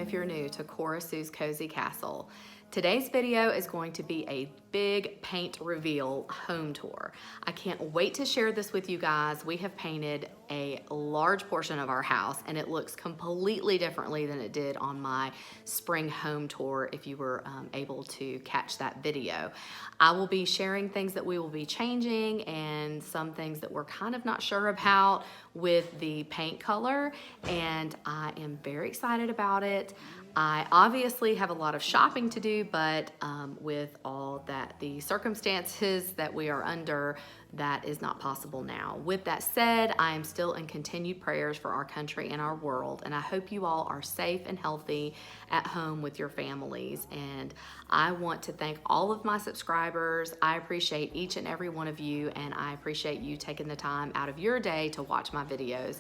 if you're new to Cora Sue's Cozy Castle. Today's video is going to be a big paint reveal home tour. I can't wait to share this with you guys. We have painted a large portion of our house and it looks completely differently than it did on my spring home tour if you were able to catch that video. I will be sharing things that we will be changing and some things that we're kind of not sure about with the paint color, and I am very excited about it. I obviously have a lot of shopping to do, but with all that the circumstances that we are under, that is not possible now. With that said, I am still in continued prayers for our country and our world, and I hope you all are safe and healthy at home with your families. And I want to thank all of my subscribers. I appreciate each and every one of you, and I appreciate you taking the time out of your day to watch my videos.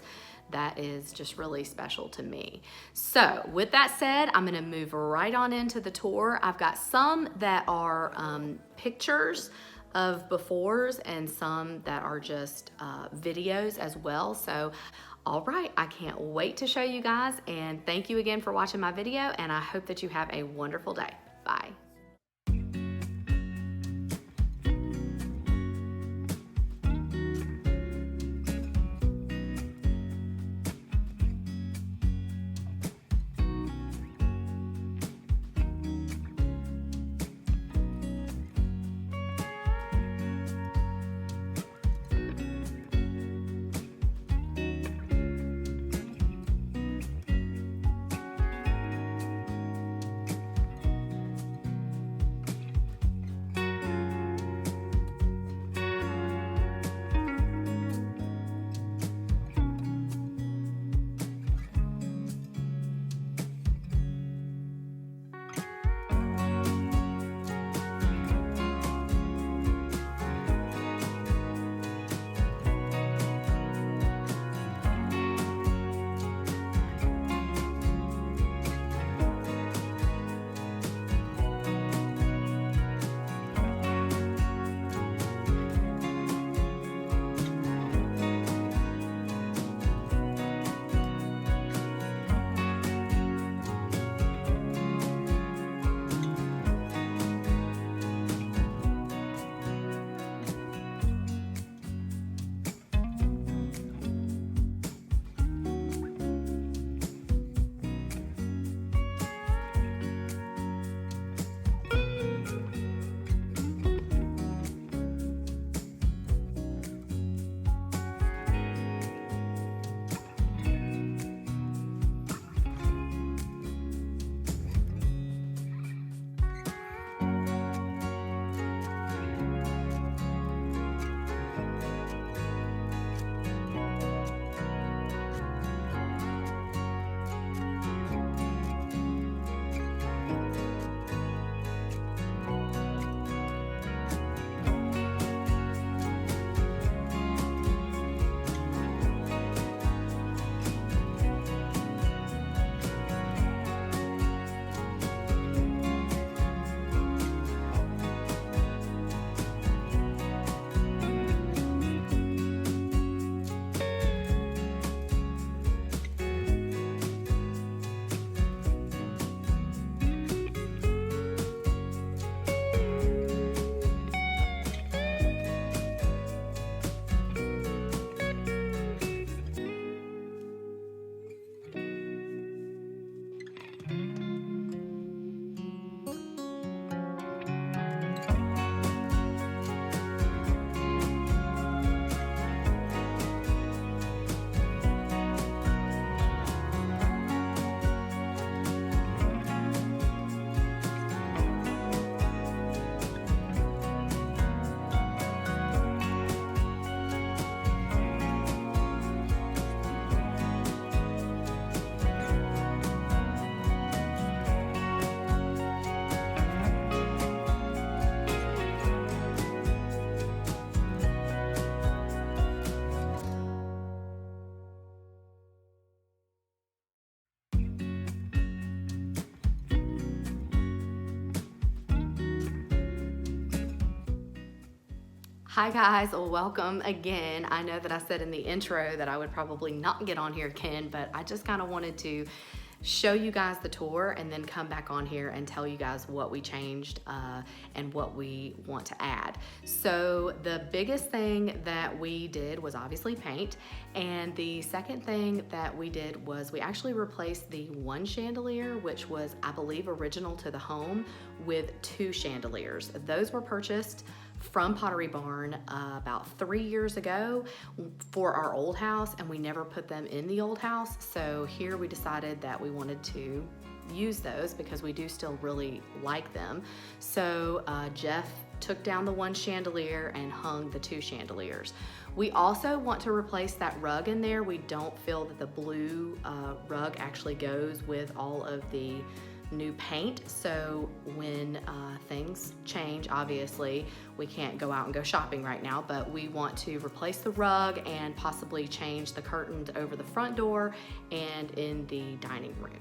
That is just really special to me. So with that said, I'm gonna move right on into the tour. I've got some that are pictures of befores and some that are just videos as well. So, all right, I can't wait to show you guys, and thank you again for watching my video, and I hope that you have a wonderful day. Bye. Hi guys, welcome again. I know that I said in the intro that I would probably not get on here again, but I just kind of wanted to show you guys the tour, and then come back on here and tell you guys what we changed and what we want to add. So the biggest thing that we did was obviously paint, and the second thing that we did was we actually replaced the one chandelier, which was, I believe, original to the home, with 2 chandeliers. Those were purchased from Pottery Barn about 3 years ago for our old house, and we never put them in the old house. So here we decided that we wanted to use those because we do still really like them. So Jeff took down the one chandelier and hung the 2 chandeliers. We also want to replace that rug in there. We don't feel that the blue rug actually goes with all of the new paint. So when things change, obviously we can't go out and go shopping right now, but we want to replace the rug and possibly change the curtains over the front door and in the dining room.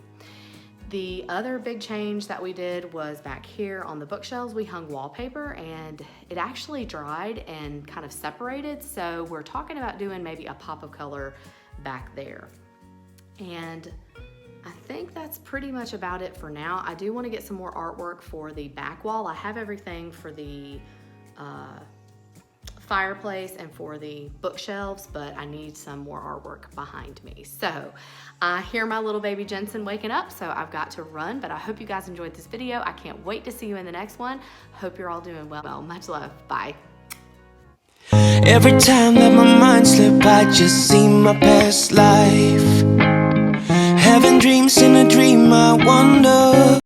The other big change that we did was back here on the bookshelves, we hung wallpaper, and it actually dried and kind of separated. So we're talking about doing maybe a pop of color back there. And I think that's pretty much about it for now. I do want to get some more artwork for the back wall. I have everything for the fireplace and for the bookshelves, but I need some more artwork behind me. So I hear my little baby Jensen waking up, so I've got to run, but I hope you guys enjoyed this video. I can't wait to see you in the next one. Hope you're all doing well. Much love. Bye. Every time that my mind slip, I just see my past life. Having dreams in a dream, I wonder